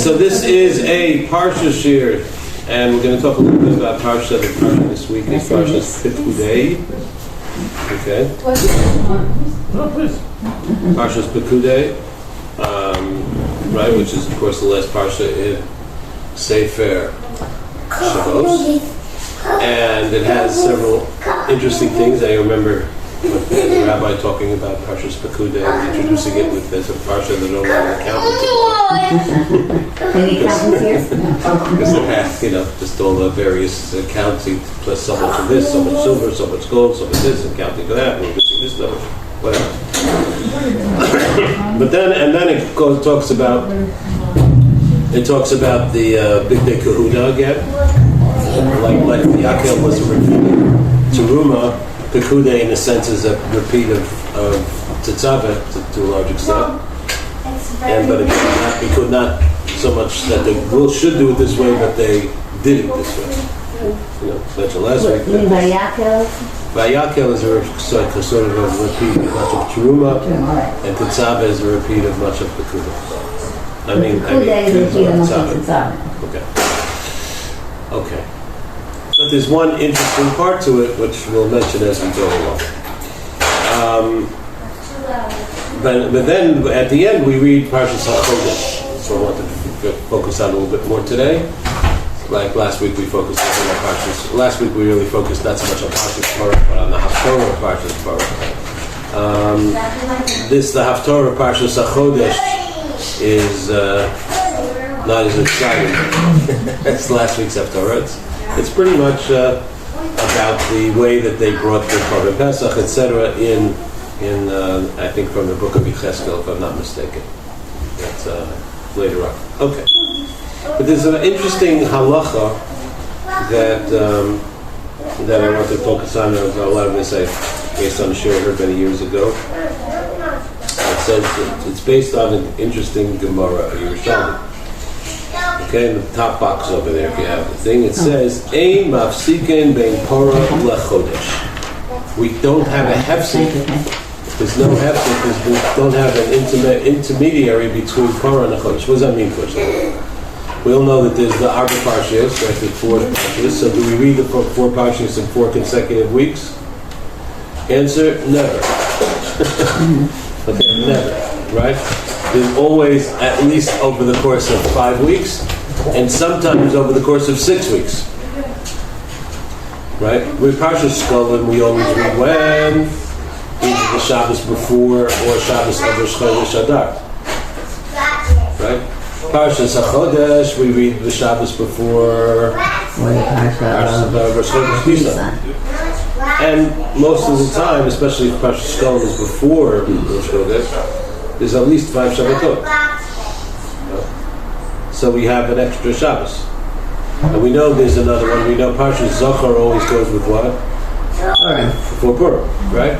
So this is a Parsha Shiur, and we're going to talk a little bit about Parsha. The Parsha this week is Parshas Pekudei. Okay. Parshas Pekudei, right, which is of course the last Parsha in Sefer Shabbos, and it has several interesting things. I remember the rabbi talking about Parshas Pekudei and introducing it with as a Parsha that only an accountant could Any accountants here? because it has, just all the various accounting, plus so much of this, so much silver, so much gold, so much this, and counting for that, and reducing this number, whatever. But then talks about the Pekudei Kahuna again, like Yaakov was a repeat. Teruma, Pekudei in a sense is a repeat of Tetzaveh to a large extent. But it could not so much that the rules should do it this way, but they did it this way. Mentioned last week. Vayakel is a sort of a repeat of much of Teruma, and Tetzaveh is a repeat of much of Pekudei. Pekudei is a repeat of much of Tetzaveh. Okay. But there's one interesting part to it, which we'll mention as we go along. But then at the end we read Parshas HaChodesh. So I want to focus on a little bit more today. Like last week we focused on Parshas. Last week we really focused not so much on Parshas Para, but on the Haftorah of Parshas Para. The Haftorah of Parshas HaChodesh is not as exciting as last week's Haftorah. It's pretty much about the way that they brought the Korban Pesach, etc. in I think from the book of Yecheskel, if I'm not mistaken. That's later on. Okay. But there's an interesting halacha that I want to focus on. There's a lot of this based on a shiur I heard many years ago. It says it's based on an interesting Gemara, a Yerushalmi. Okay, in the top box over there, if you have the thing, it says, Ein mafsiken bein Para lechodesh. We don't have a hefsek. There's no hefsek because we don't have an intermediary between Para and Chodesh. What does that mean, first of all? We all know that there's the Arba Parshas, right, the 4 Parshas. So do we read the 4 Parshas in 4 consecutive weeks? Answer, never. Okay, never, right? There's always at least over the course of 5 weeks, and sometimes over the course of 6 weeks. Right? With Parshas Shkolim, we always read when? Either the Shabbos before or Shabbos of Rosh Chodesh Adar. Right? Parshas HaChodesh, we read the Shabbos before Parshas of Rosh Chodesh Nisan. And most of the time, especially if Parshas Shkolim is before Rosh Chodesh, there's at least 5 Shabbatot. So we have an extra Shabbos. And we know there's another one. We know Parshas Zachar always goes with what? Before Purim, right?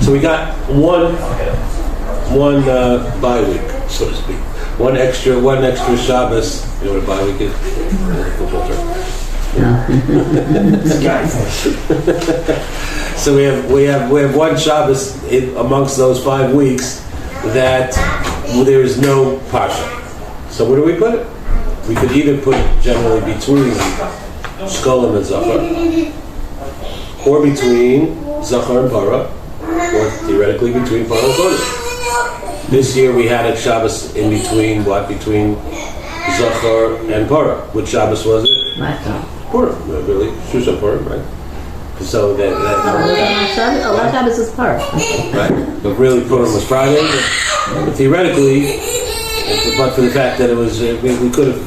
So we got one bye week, so to speak. One extra Shabbos. You know what a bye week is? Football term. So we have one Shabbos amongst those 5 weeks that there is no Parsha. So where do we put it? We could either put it generally between Shkolim and Zachar, or between Zachar and Para, or theoretically between Para and Chodesh. This year we had a Shabbos in between what? Between Zachar and Para. Which Shabbos was it? Purim, really. Shushan Purim, right? So that Shabbos is Para. Right? But really Purim was Friday. But theoretically, but for the fact that it was, we could have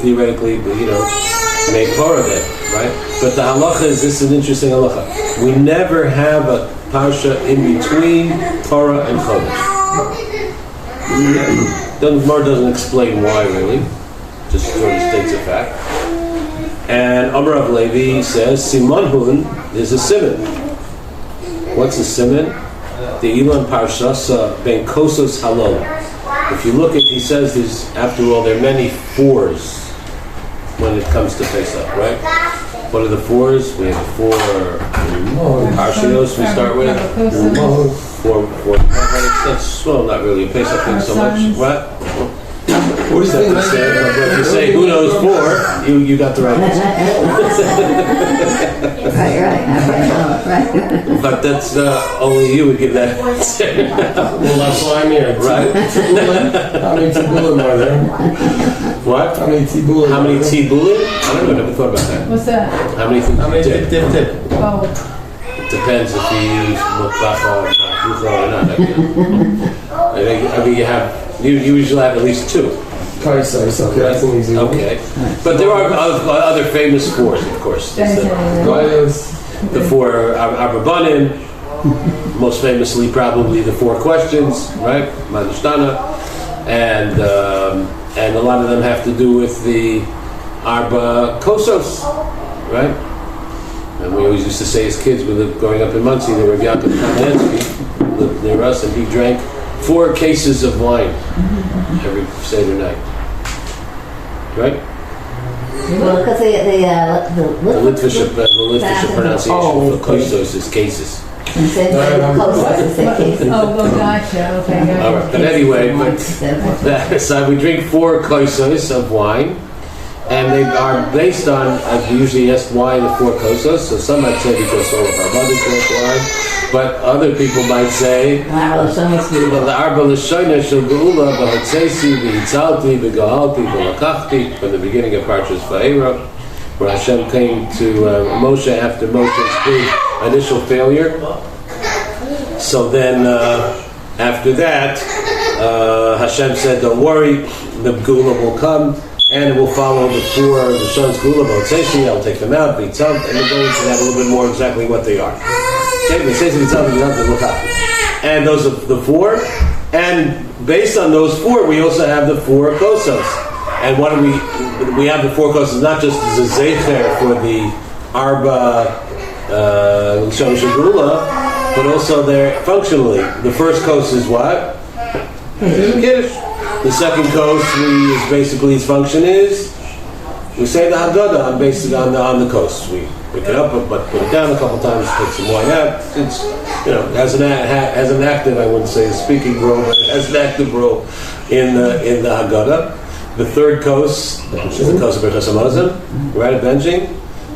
theoretically, made Para then, right? But the halacha is, this is an interesting halacha. We never have a parsha in between Para and Chodesh. The Gemara doesn't explain why, really. Just sort of states a fact. And Amar of Levi says, Simanhun is a siman. What's a siman? The Ilan Parshas Ben Kosos Halom. If you look at, he says there's, after all, there are many 4s when it comes to Pesach, right? What are the 4s? We have 4 Parshios we start with. 4 that's, well, not really a Pesach thing so much. What? What do you think? But if you say who knows four, you got the right answer. Right. But that's only you would give that answer. Well, that's why I'm here. Right? How many tibulim are there? What? How many tibulim? How many tibulim? I don't know. Never thought about that. What's that? How many? How many tip? Oh, Depends if you use mutbacha or not. I mean, you usually have at least two. Kaisers, okay, that's an easy one. Okay, but there are other famous fours, of course. The four Arbabanim, most famously probably the four questions, right? Madishtana, and a lot of them have to do with the Arba Kosos, right? And we always used to say as kids, we lived growing up in Muncie, there were Yaakov Kamenetsky, lived near us, and he drank 4 cases of wine every Seder night. Right? Well, because the Litvish pronunciation for kosos is cases. And say cases. oh, gotcha. Okay, gotcha. All right, but anyway, so we drink 4 kosos of wine, and they are based on, as we usually ask, why the 4 kosos. So some might say because all of our mothers drank wine, but other people might say, the Arba L'Shoina Shel Geula B'Hatzesi V'Hitzalti V'Gahalti V'Lakachti, from the beginning of Parshas Para, where Hashem came to Moshe after Moshe's big initial failure. So then, after that, Hashem said, don't worry, the Geula will come, and it will follow the 4 the Shon's Geula B'Hatzesi. I'll take them out, V'Hitzalti, and we'll go into that a little bit more exactly what they are. And those are the 4, and based on those 4, we also have the 4 kosos. And what do we have the 4 kosos not just as a zecher for the Arba Shon Shagula, but also they're functionally. The first kos is what? Kiddush. The second kos is basically its function is we say the Haggadah based on the kos. We pick it up, but put it down a couple times, take some wine out. It's, has an active, I wouldn't say a speaking role, but it has an active role in the Haggadah. The third kos is the kos of Berachas Hamazon, right, benching.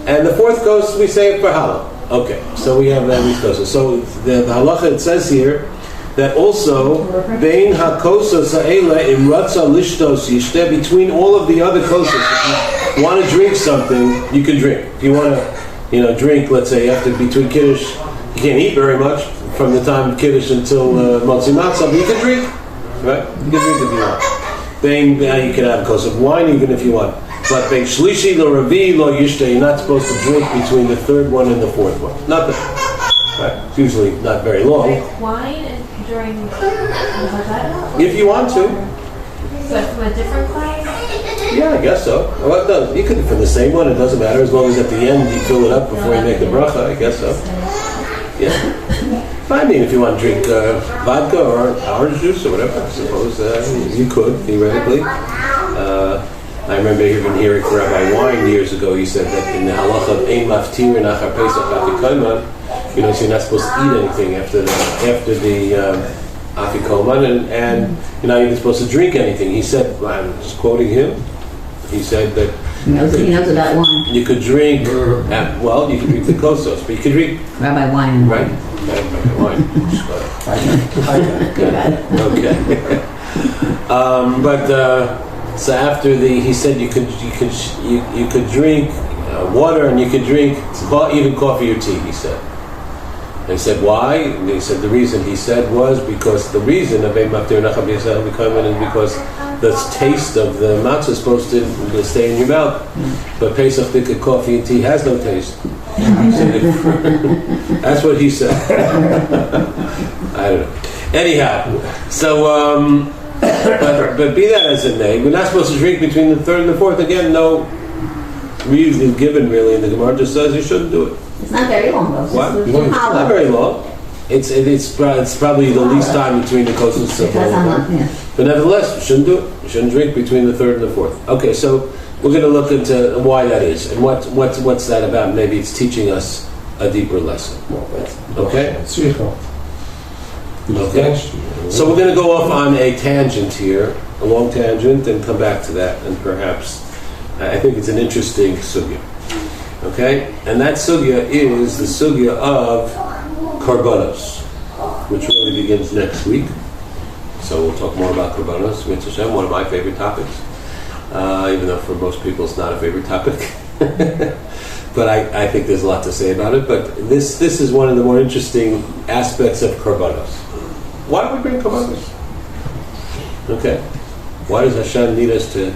And the fourth kos, we say it for Halal. Okay, so we have these koses. So the halacha, it says here, that also, Bein HaKosos Ha'ela Im Ratza Lishtos Yishteh, between all of the other koses, if you want to drink something, you can drink. If you want to, drink, let's say, after between Kiddush, you can't eat very much from the time of Kiddush until Motzi Matzah, but you can drink, right? You can drink if you want. Bein, you can have a kos of wine even if you want. But Bein Shlishi Lo Ravi Lo Yishteh, you're not supposed to drink between the third one and the fourth one. Not that. Right? It's usually not very long. Drink wine during the Haggadah? If you want to. So from a different class? Yeah, I guess so. Well, no, you could from the same one, it doesn't matter, as long as at the end you fill it up before you make the bracha, I guess so. Yeah. I mean, if you want to drink vodka or orange juice or whatever, I suppose you could, theoretically. I remember even hearing from Rabbi Wine years ago, he said that in the halacha of Ein Maftir Nachar Pesach Afikoman, so you're not supposed to eat anything after the Afikoman, and you're not even supposed to drink anything. He said, I'm just quoting him, he said that he knows about wine. you could drink, you could drink the kosos, but you could drink Rabbi Wine. right? Rabbi Wine. Okay. So after he said you could drink water and you could drink even coffee or tea. He said. And he said why? And he said the reason he said was because the reason of Ein Maftir Nachar Pesach is because the taste of the matzah is supposed to stay in your mouth, but Pesach thick coffee and tea has no taste. That's what he said. I don't know. Anyhow, so. But be that as it may, we're not supposed to drink between the third and the fourth. Again, no reason given really, and the Gemara just says you shouldn't do it. It's not very long though. What? It's not very long. It's probably the least time between the kosos of But nevertheless, you shouldn't do it. You shouldn't drink between the third and the fourth. Okay, so we're going to look into why that is and what's that about. Maybe it's teaching us a deeper lesson. Okay. Okay. So we're going to go off on a tangent here a long tangent and come back to that, and perhaps I think it's an interesting sugya. Okay, and that sugya is the sugya of karbanos, which really begins next week. So we'll talk more about karbanos, Mitzvah Hashem, one of my favorite topics, even though for most people it's not a favorite topic. But I think there's a lot to say about it. But this is one of the more interesting aspects of karbanos. Why do we bring karbanos? Okay, why does Hashem need us to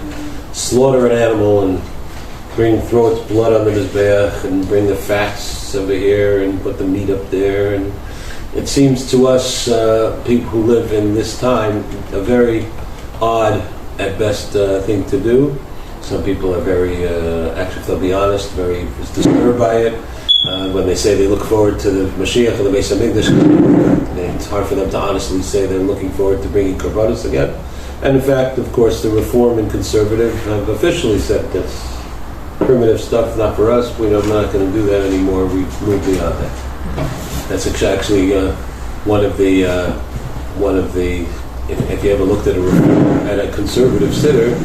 slaughter an animal and throw its blood on the mizbeach and bring the fats over here and put the meat up there? And it seems to us, people who live in this time, a very odd, at best, thing to do. Some people are very, actually, if they'll be honest, very disturbed by it. When they say they look forward to the Mashiach of the Beis Hamikdash, it's hard for them to honestly say they're looking forward to bringing korbanos again. And in fact, of course, the Reform and Conservative have officially said that's primitive stuff, not for us. I'm not going to do that anymore. We've moved beyond that. That's actually one of the. If you ever looked at a conservative siddur,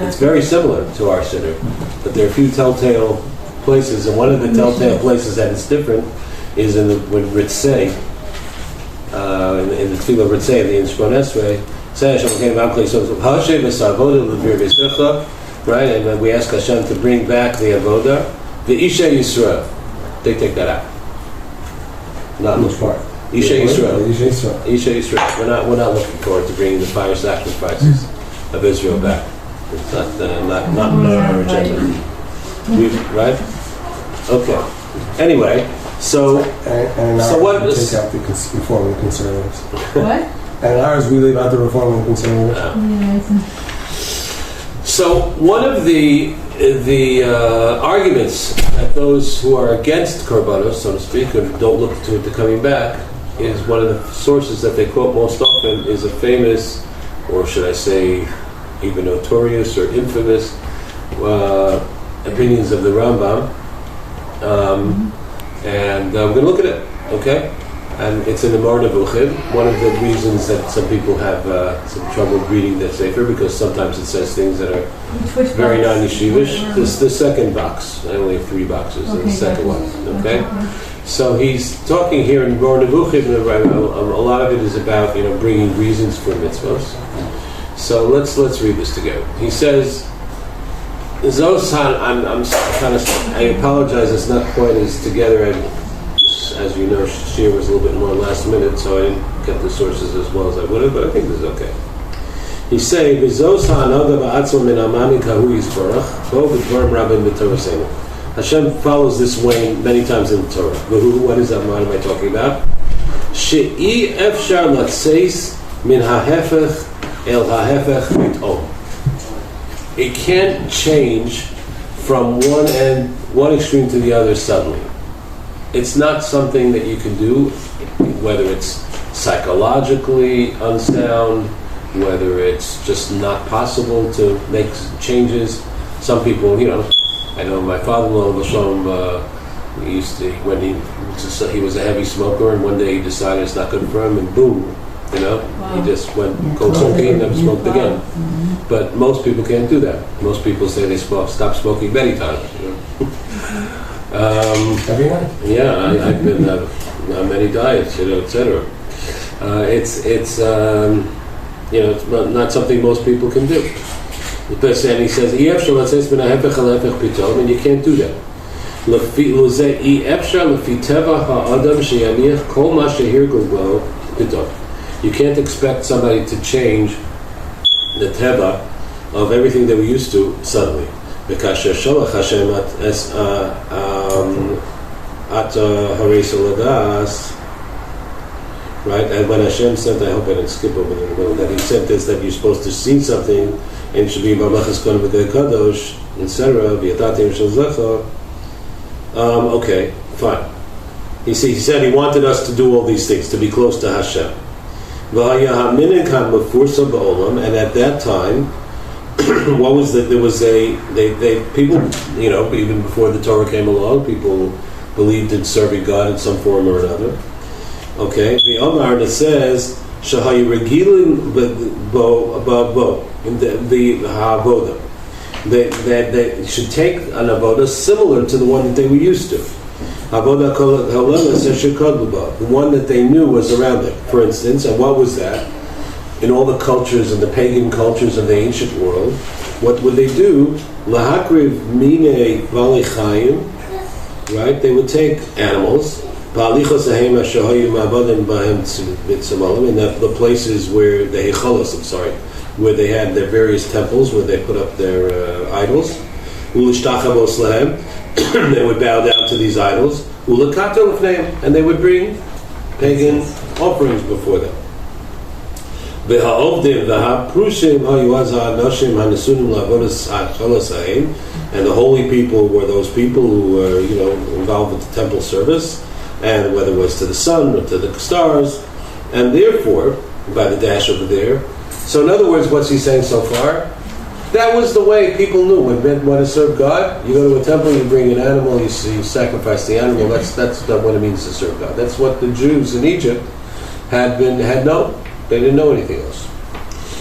it's very similar to our siddur, but there are a few telltale places, and one of the telltale places that it's different is when Ritzei, in the Tefillah Ritzei, the Shemon Esrei, right, and then we ask Hashem to bring back the avoda, the Isha Yisrael. They take that out. Not Which part? Isha Yisrael. Isha Yisrael. Isha Yisrael. We're not looking forward to bringing the fire sacrifices of Israel back. It's not on our agenda. Right? Okay. Anyway, so and so what we is take out the Reform and Conservatives. What? And ours, we leave out the Reform and Conservatives. So one of the arguments that those who are against korbanos, so to speak, and don't look to coming back, is one of the sources that they quote most often is a famous, or should I say, even notorious or infamous opinions of the Rambam. And we're going to look at it, okay? And it's in the Moreh Nevuchim. One of the reasons that some people have some trouble reading the Sefer, because sometimes it says things that are very non-yeshivish. The second box. I only have 3 boxes, and the second one, okay? So he's talking here in Moreh Nevuchim, a lot of it is about, bringing reasons for mitzvahs. So let's read this together. He says, Zosan, I apologize, it's not quite as together as you know, Shiur was a little bit more last minute, so I didn't get the sources as well as I would have, but I think this is okay. He's saying, Hashem follows this way many times in the Torah. What is that? What am I talking about? She'i efshar latseis min ha'hefech el ha'hefech pitom. It can't change from one extreme to the other suddenly. It's not something that you can do, whether it's psychologically unsound, whether it's just not possible to make changes. Some people, I know my father-in-law, he he was a heavy smoker, and one day he decided it's not good for him, and boom, he just went cold turkey and never smoked again. But most people can't do that. Most people say they stop smoking many times. Every night? Yeah, I've been on many diets, etc. It's not something most people can do. And he says, and you can't do that. You can't expect somebody to change the teva of everything that we used to suddenly. Right? And when Hashem said, I hope I didn't skip over there, that He said this, that you're supposed to see something, and it should be Barmachas Kon V'Gei Kadosh, etc. Okay, fine. He said He wanted us to do all these things, to be close to Hashem. And at that time, what was that? There was people, even before the Torah came along, people believed in serving God in some form or another. Okay, the Omar, it says, Shahayu Regilim Bo in the Havoda. They should take an avoda similar to the one that they were used to. Avoda the one that they knew was around them. For instance, and what was that? In all the cultures and the pagan cultures of the ancient world, what would they do? Lahakriv mine valichayim, right? They would take animals, in the places where the Heichalos, where they had their various temples, where they put up their idols. They would bow down to these idols, and they would bring pagan offerings before them. And the holy people were those people who were, involved with the temple service, and whether it was to the sun or to the stars, and therefore, by the dash over there. So in other words, what's he saying so far? That was the way people knew when men want to serve God. You go to a temple, you bring an animal, you sacrifice the animal. That's what it means to serve God. That's what the Jews in Egypt had known. They didn't know anything else.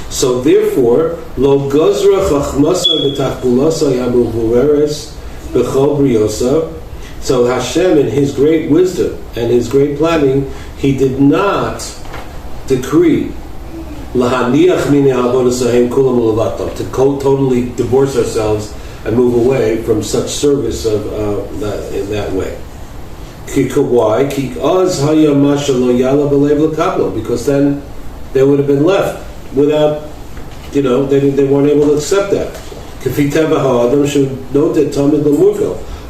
So therefore, lo gozra chachmasa v'tachpulasa yamu vuveres b'chol briosa. So Hashem, in His great wisdom and His great planning, He did not decree lahaniach mine avodasahem kulam ulavatam, to totally divorce ourselves and move away from such service of in that way. Why? Because then they would have been left without, they weren't able to accept that.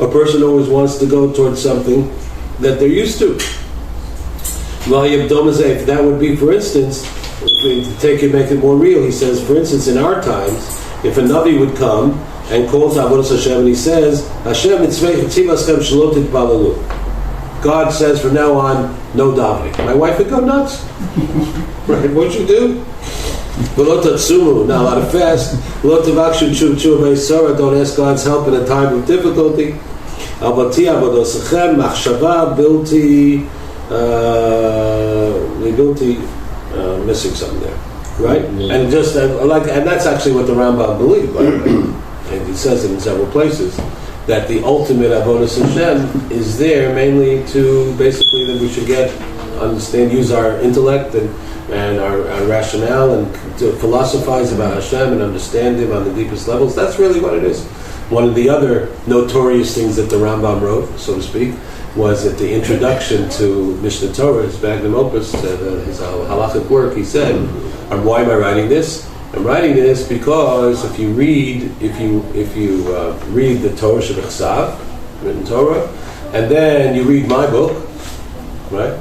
A person always wants to go towards something that they're used to. If that would be, for instance, if we make it more real, he says, for instance, in our times, if a Navi would come and calls Avodas Hashem and he says, Hashem God says from now on, no davening. My wife would go nuts. Right? What'd you do? Not allowed to fast. Don't ask God's help in a time of difficulty. Missing something there, right? Mm-hmm. And just and that's actually what the Rambam believed, by the way. And he says it in several places that the ultimate avodas Hashem is there mainly to basically that we should use our intellect and our rationale and to philosophize about Hashem and understand Him on the deepest levels. That's really what it is. One of the other notorious things that the Rambam wrote, so to speak, was at the introduction to Mishnah Torah, his magnum opus, his halachic work. He said, "Why am I writing this? I'm writing this because if you read the Torah Shebechsav, written Torah, and then you read my book, right?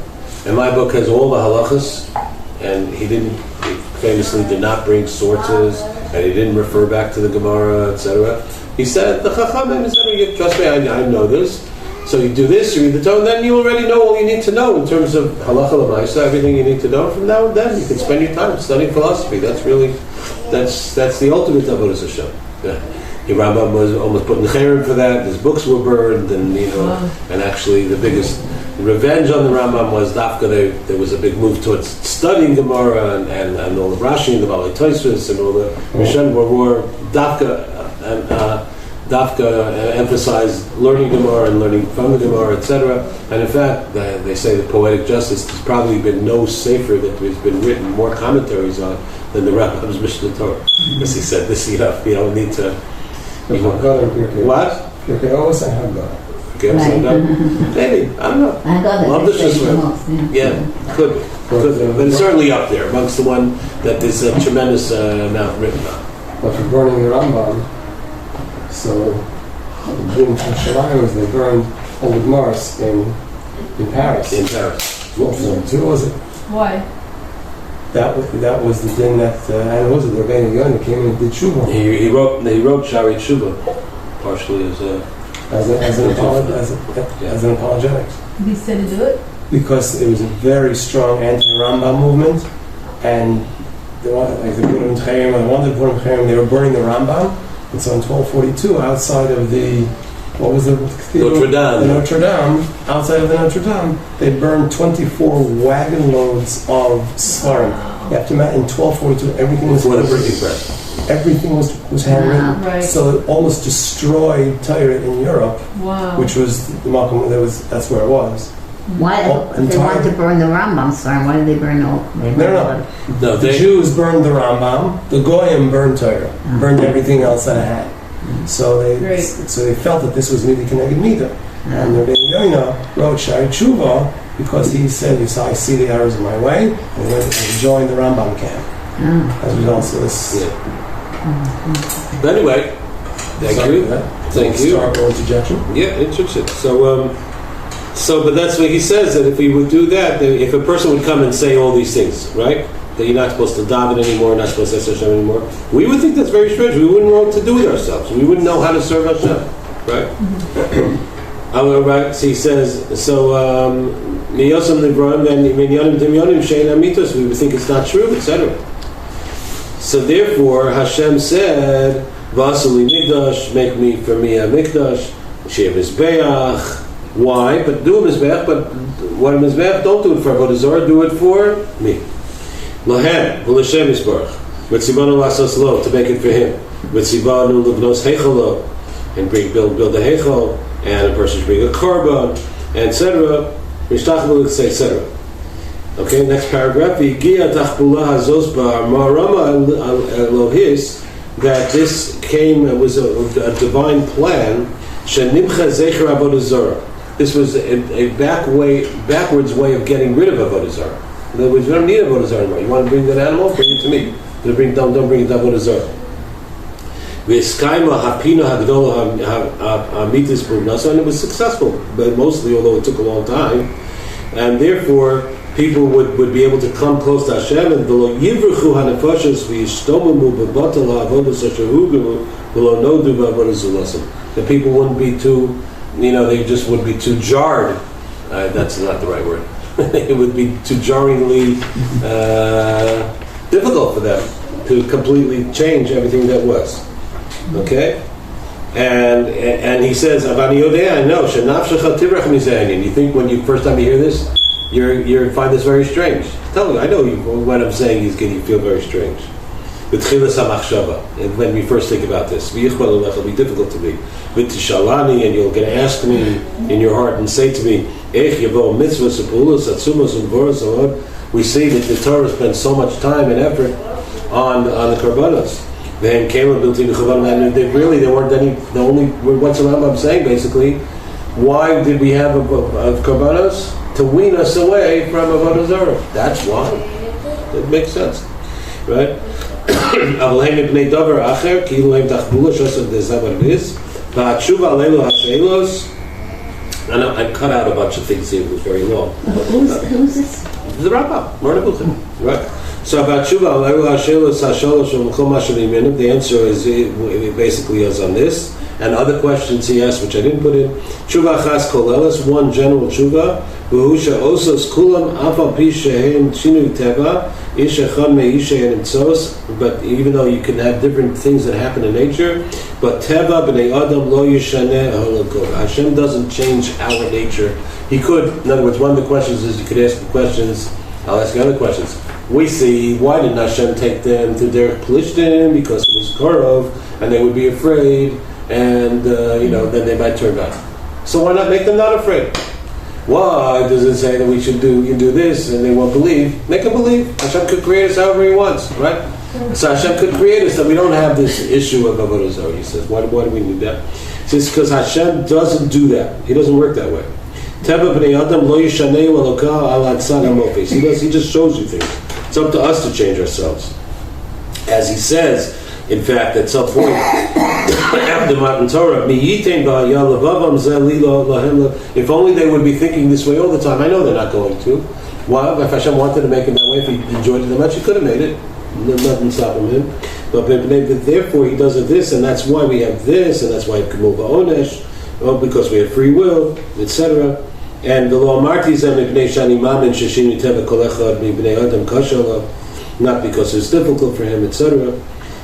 And my book has all the halachas, and he famously did not bring sources, and he didn't refer back to the Gemara, etc. He said, the Chachamim said, trust me, I know this. So you do this, you read the Torah, and then you already know all you need to know in terms of halacha l'maisa, everything you need to know. From now and then, you can spend your time studying philosophy. That's the ultimate avodas Hashem. Yeah. The Rambam was almost put in cherem for that. His books were burned, and and actually the biggest revenge on the Rambam was dafka. There was a big move towards studying Gemara and all the Rashi and the Balei Tosfos and all the Rishonim were more dafka emphasized learning Gemara and learning from the Gemara, etc. And in fact, they say the poetic justice has probably been no safer that there's been written more commentaries on than the Rambam's Mishnah Torah, because he said this. You don't need to. What? Okay, always I have God. Okay, maybe I don't know. Love this yeah, could be. But it's certainly up there amongst the one that there's a tremendous amount written on. But for burning the Rambam, so during Hashalayim, they burned all the Gemars in Paris. In Paris. What was it? Why? That was the din that and was it the Rebbeinu Yonah came and did tshuva. He wrote Shari Tshuva partially as an apologetic. He said to do it because it was a very strong anti-Rambam movement, and they wanted to put him in cherem. They were burning the Rambam. And so in 1242, outside of the what was the cathedral? Notre Dame. Notre Dame. Outside of the Notre Dame, they burned 24 wagon loads of svarim. You have to imagine, in 1242, everything was Before the printing press. Everything was handwritten. Right. So it almost destroyed Torah in Europe, Wow. which was the Malcolm. That's where it was. Why, Oh, if they wanted to burn the Rambam farm, why did they burn all? No. No, The they, Jews burned the Rambam. The Goyim burned Torah, burned everything else that it had. So Great. they felt that this was Midi Keneged Mida. And the Rebbe Yoina wrote Shari Tshuva because he said, I see the errors of my way, and went and joined the Rambam camp. As a result of this. yeah. But anyway, thank Sorry you. for that. Thank you. Historical interjection. Yeah, interesting. So, but that's what he says, that if we would do that, that if a person would come and say all these things, right? That you're not supposed to daven anymore, not supposed to say Hashem anymore, we would think that's very strange. We wouldn't know what to do with ourselves. We wouldn't know how to serve Hashem, right? Right. So he says, Miyosam Nivroim, then Minyanim Dimyonim Shein Amitos, we would think it's not true, etc. So therefore, Hashem said, Vasuli Mikdash, make me for me a Mikdash, Shea Mizbeach. Why? But do a Mizbeach, but what a Mizbeach, don't do it for Avodah Zarah, do it for me. Lahem, V'Lashem Yisbarach, Mitzivanu Lasos Lo, to make it for him. Mitzivanu Levnos Heichalo, and build the Heichal, and a person should bring a korban, etc. Mishtachbul, etc. Okay, next paragraph. V'Igia Tachbula Hazos Ba'Marama Elohis, that this it was a divine plan. Shenimcha Zecher Avodah Zarah. This was a backwards way of getting rid of Avodah Zarah. In other words, you don't need Avodah Zarah anymore. You want to bring that animal? Bring it to me. Don't bring it to Avodah Zarah. V'eskaima hapina hagdola hamitis b'nasa, and it was successful, but mostly, although it took a long time, and therefore people would be able to come close to Hashem, and v'lo yivruchu hanefashos v'yishtomamu b'batal ha'avodas asher hugelu v'lo nodu b'avodas zulasim. The people wouldn't be too, they just would be too jarred. That's not the right word. It would be too jarringly difficult for them to completely change everything that was. Okay? And he says, Avani Yodeh, I know, Shenafshecha Tivrach Mizayanin. You think when you first time you hear this, you find this very strange. Tell me, I know what I'm saying is getting you feel very strange. And when we first think about this, it'll be difficult to me. And you're going to ask me in your heart and say to me, we see that the Torah spends so much time and effort on the Karbanos. And they weren't any, what's the Rambam saying basically? Why did we have a Karbanos? To wean us away from Avodah Zarah. That's why. It makes sense. Right? And I cut out a bunch of things here, it was very long. Who's this? The Rambam, Moreh Nevuchim, right? So about Tshuva, the answer is basically is on this, and other questions he asked, which I didn't put in. Tshuva chas kolelas, one general tshuva, v'husha osos kulam afal pi shehem shinu teva, ish echad me'ishe and imtzos. But even though you can have different things that happen in nature, but teva b'nei adam lo yishaneh halakot. Hashem doesn't change our nature. He could, in other words, one of the questions is you could ask the questions. I'll ask you other questions. We see, why didn't Hashem take them to Derech Plishtim? Because it was Korov, and they would be afraid, and then they might turn back. So why not make them not afraid? Why does it say that we should do this, and they won't believe? Make them believe. Hashem could create us however He wants, right? So Hashem could create us that we don't have this issue of Avodah Zarah. He says, why do we need that? He says, because Hashem doesn't do that. He doesn't work that way. He just shows you things. It's up to us to change ourselves. As he says, in fact, at some point, after Matan Torah, if only they would be thinking this way all the time. I know they're not going to. Why? If Hashem wanted to make it that way, if He enjoyed it that much, He could have made it. Nothing stopping Him. But therefore, He does it this, and that's why we have this, and that's why it can move Onesh, because we have free will, etc. And the law martis not because it's difficult for him, etc.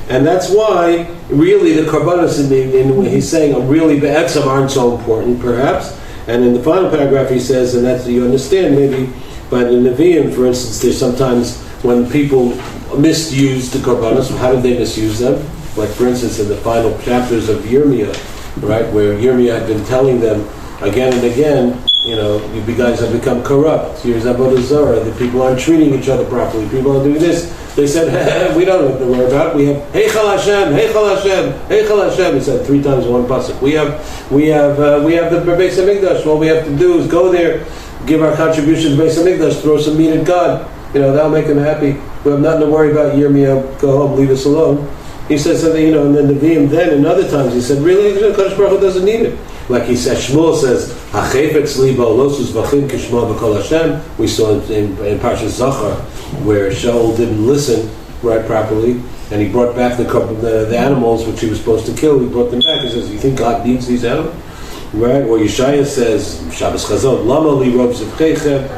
And that's why, really, the karbanos in when he's saying really be'etzam aren't so important, perhaps. And in the final paragraph he says, and that's, you understand maybe, but in Nevi'im, for instance, there's sometimes when people misuse the karbanos, how did they misuse them? Like, for instance, in the final chapters of Yirmiyah, right, where Yirmiyah had been telling them again and again, you know, you guys have become corrupt. Here's Avodah Zarah. The people aren't treating each other properly. People are doing this. They said, we don't know what to worry about. We have Heichal Hashem, Heichal Hashem, Heichal Hashem. He said 3 times in one pasuk. We have the Beis Hamikdash. All we have to do is go there, give our contribution to Beis Hamikdash, throw some meat at God. You know, that'll make him happy. We have nothing to worry about. Yirmiyah, go home, leave us alone. He said something, you know, and then the Nevi'im then, and other times, he said, really, the Kadosh Baruch Hu doesn't need it. Like he said, Shmuel says, "Hachefetz libo losus v'chim kishma b'kol Hashem." We saw in Parshas Zachar where Shaul didn't listen right properly, and he brought back the animals which he was supposed to kill. He brought them back. He says, "You think God needs these animals?" Right? Or Yeshaya says, "Shabbos Chazon, lama li rov zivchechem,"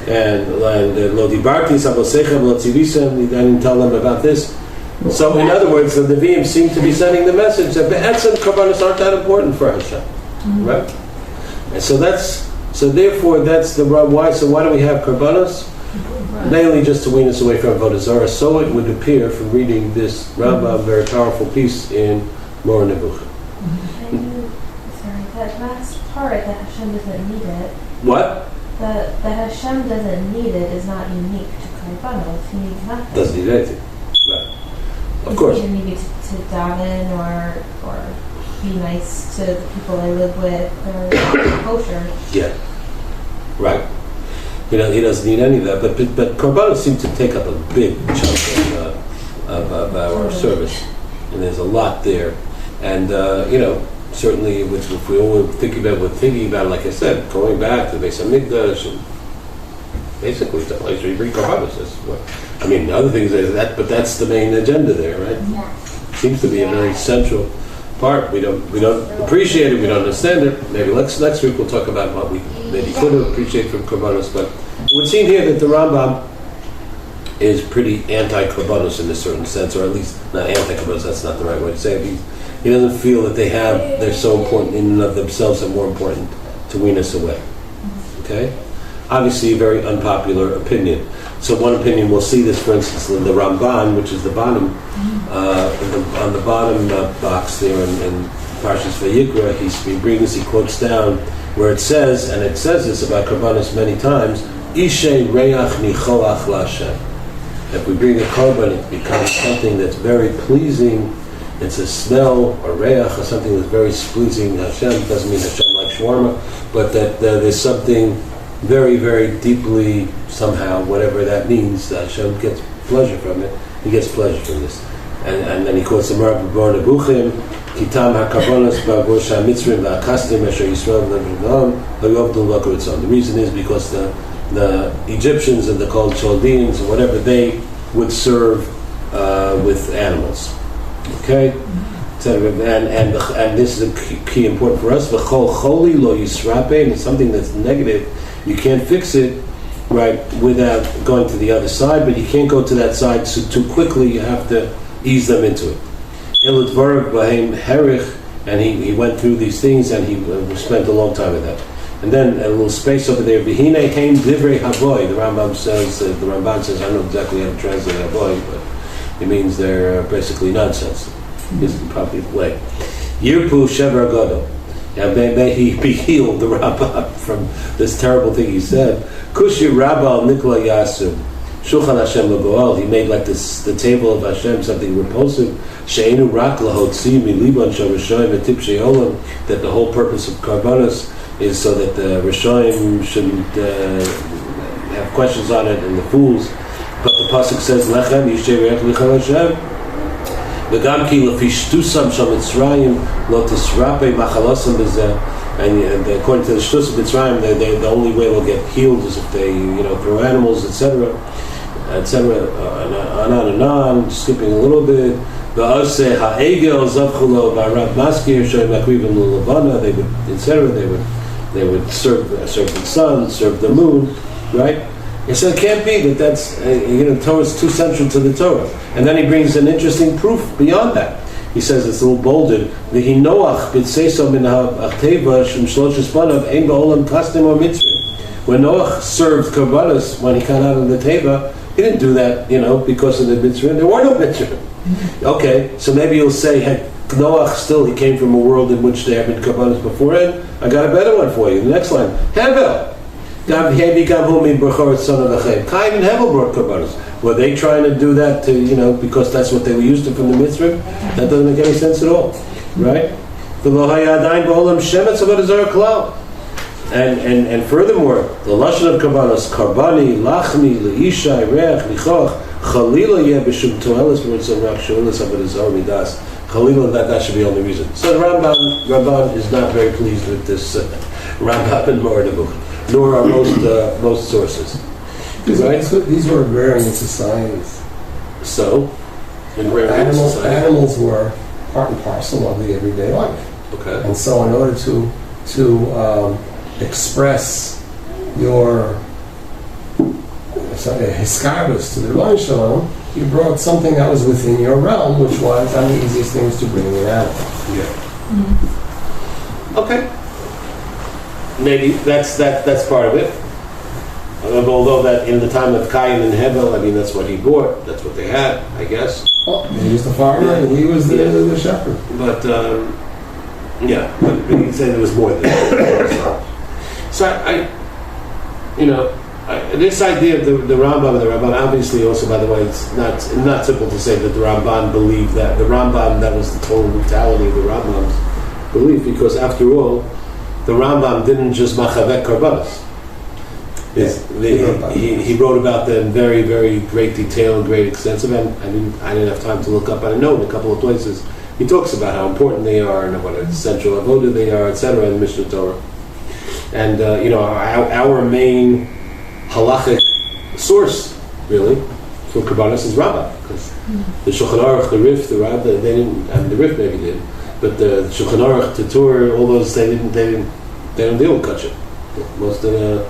and lo dibarti sabosechem lo tzivisem. He didn't tell them about this. So, in other words, the Nevi'im seem to be sending the message that be'etzem karbanos aren't that important for Hashem. Right? And so therefore that's the why. So why do we have karbanos? Mainly just to wean us away from Avodah Zarah. So it would appear from reading this Rambam very powerful piece in Moreh Nevuchim. Sorry, that last part that Hashem doesn't need it. What? That Hashem doesn't need it is not unique to karbanos. He needs nothing. Doesn't need anything. Right. Of course. He doesn't need to daven or be nice to the people I live with or kosher. Yeah. Right. You know, he doesn't need any of that. But karbanos seem to take up a big chunk of our service, and there's a lot there. And you know, certainly, if we only thinking about, like I said, going back to the Beis Hamikdash, and basically the place where you bring karbanos. I mean, the other things is that, but that's the main agenda there, right? Yeah. Seems to be a very central part. We don't appreciate it. We don't understand it. Maybe next week we'll talk about what we maybe could appreciate from karbanos. But it would seem here that the Rambam is pretty anti-karbanos in a certain sense, or at least not anti-karbanos. That's not the right way to say it. He doesn't feel that they're so important in and of themselves and more important to wean us away. Okay. Obviously, a very unpopular opinion. So one opinion, we'll see this, for instance, in the Ramban, which is the bottom, on the bottom box there in Parshas Vayikra, he quotes down where it says, and it says this about karbanos many times, Ishe reach nichoach l'Hashem. If we bring a korban, it becomes something that's very pleasing. It's a smell, or reach, or something that's very pleasing to Hashem. It doesn't mean Hashem like shawarma, but that there's something very, very deeply, somehow, whatever that means, Hashem gets pleasure from it. He gets pleasure from this. And then he quotes the Moreh Nevuchim, Kitam HaKarbonos Ba'avosh HaMitzrim Va'akastim Asher Yisrael V'Nevim V'Yovdun L'Koritzon. The reason is because the Egyptians and the Chaldeans, or whatever, they would serve with animals. Okay? And this is a key important for us. V'chol choli lo yisrape, and it's something that's negative. You can't fix it, right, without going to the other side, but you can't go to that side too quickly. You have to ease them into it. And he went through these things, and he spent a long time with that. And then a little space over there. V'hinei heim divrei havoy. The Ramban says, I don't know exactly how to translate havoy, but it means they're basically nonsense. Is the proper way. Yirpu shever gadol. And may he be healed, the Rambam, from this terrible thing he said. Kushi Rabal Nikla Yasu. Shulchan Hashem L'Goel. He made like this, the table of Hashem, something repulsive. She'enu rak lahotzi milibon shel Rishoyim etipshei olam. That the whole purpose of karbanos is so that the Rishoyim shouldn't have questions on it, and the fools. But the pasuk says, Lechem yishtei re'ech l'chel Hashem. וגם כי לפי שטוסם של מצרים לא תשרפי מחלוסם בזה, and according to the shtus of Mitzrayim, the only way they'll get healed is if they, throw animals, etc., and on, skipping a little bit. V'aseh ha'egel zavchulo ba'rat maskir shoyim akrivim l'levana. They would, etc. They would serve the sun, serve the moon, right? He said it can't be that that's, Torah is too central to the Torah. And then he brings an interesting proof beyond that. He says it's a little bolded. V'hi Noach b'tseso min ha'achteva shum shloshes banav ein ba'olam kasdim or mitzvah. When Noach served karbanos, when he got out of the teva, he didn't do that, because of the mitzvah. There were no mitzvah. Okay, so maybe you'll say, hey, Noach still, he came from a world in which there had been karbanos beforehand. I got a better one for you. The next line, Hevel. Cain and Hevel brought karbanos. Were they trying to do that to, because that's what they were used to from the mitzvah? That doesn't make any sense at all, right? And furthermore, the lashon of karbanos, karbani, lachmi, leishai, reach, lichoch, chalila yeh b'shum toelis b'ritzon rak shulis avodah midas. Chalila, that should be the only reason. So the Rambam is not very pleased with this Rambam and Moreh Nevuchim, nor are most sources. Right? These were agrarian societies. So, in agrarian society, animals were part and parcel of the everyday life. Okay. And so, in order to express your hiskarbus to the Rebbeinu Shalom, you brought something that was within your realm, which was one of the easiest things to bring in animal. Yeah. Mm-hmm. Okay. Maybe that's part of it. Although that in the time of Cain and Hevel, that's what he bought. That's what they had, I guess. Oh, he was the farmer and he was the shepherd. But but he said there was more than that. So this idea of the Rambam, obviously also, by the way, it's not simple to say that the Ramban believed that. The Rambam, that was the total brutality of the Rambam's belief, because after all, the Rambam didn't just machavek karbanos. He wrote about them in very, very great detail and great extensive, and I didn't have time to look up, but I know in a couple of places he talks about how important they are and what a central avodah they are, etc. in the Mishnah Torah. And our main halachic source, really, for karbanos is Rambam, because the Shulchan Aruch, the Rif, the Rab, they didn't. The Rif maybe did, but the Shulchan Aruch, the Torah, all those they don't deal with kachim. Most of the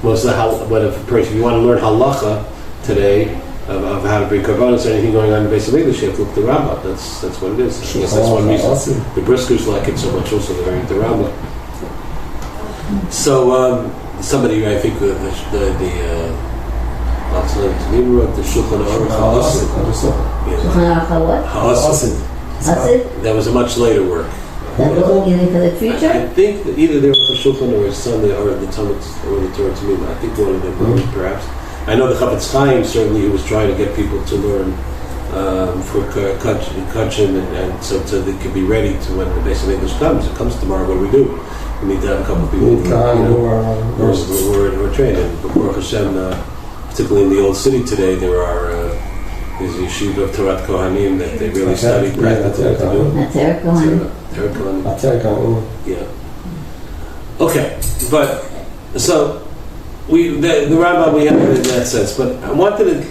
but if you want to learn halacha today of how to bring karbanos or anything going on in the base of English, you have to look at the Rambam. That's what it is. I guess that's one reason the briskers like it so much. Also, they're reading the Rambam. So somebody, I think the Shulchan Aruch Hasid. That was a much later work. That wasn't getting for the future? I think that either they were for Shulchan or his son, or the Talmud or the Torah to me. I think one of them, perhaps. I know the Chafetz Chaim, certainly he was trying to get people to learn for Kachim, and so they could be ready to when the basic English comes. It comes tomorrow. What do we do? We need to have a couple of people who are trained. And Baruch Hashem, particularly in the old city today, there's a yeshiva of Torah Kohanim that they really study practically to do. That's Eric Kohanim. Yeah. Okay, but so the Rambam we have it in that sense, but I wanted to.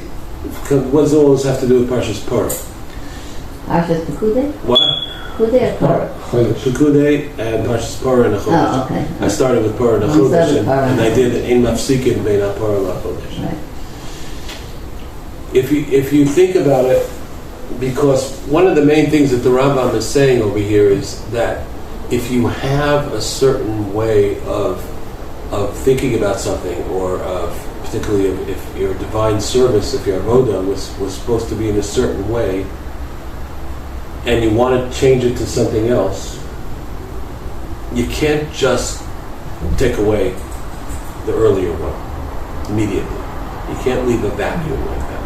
What does all this have to do with Parshas Para? Parshas Pekudei? What? Pekudei or Para? Pekudei and Parshas Para and HaChodesh. Oh, okay. I started with Para and HaChodesh, and I did Ein Mafsikin Bein HaPara LaChodesh. Right. If you think about it, because one of the main things that the Rambam is saying over here is that if you have a certain way of thinking about something, or particularly if your divine service, if your avodah was supposed to be in a certain way, and you want to change it to something else, you can't just take away the earlier one immediately. You can't leave a vacuum like that.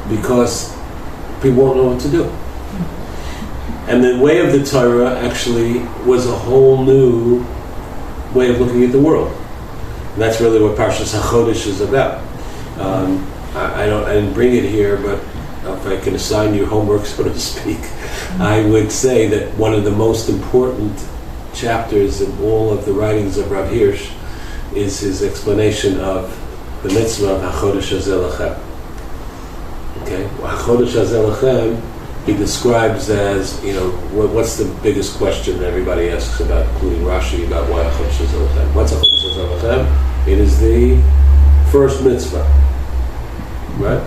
Because people won't know what to do. And the way of the Torah actually was a whole new way of looking at the world. And that's really what Parshas HaChodesh is about. I didn't bring it here, but if I can assign you homework, so to speak, I would say that one of the most important chapters in all of the writings of Rav Hirsch is his explanation of the mitzvah of HaChodesh Hazeh Lachem. Okay, HaChodesh Hazeh Lachem, he describes as, what's the biggest question that everybody asks about, including Rashi, about why HaChodesh Hazeh Lachem? What's HaChodesh Hazeh Lachem? It is the first mitzvah, right?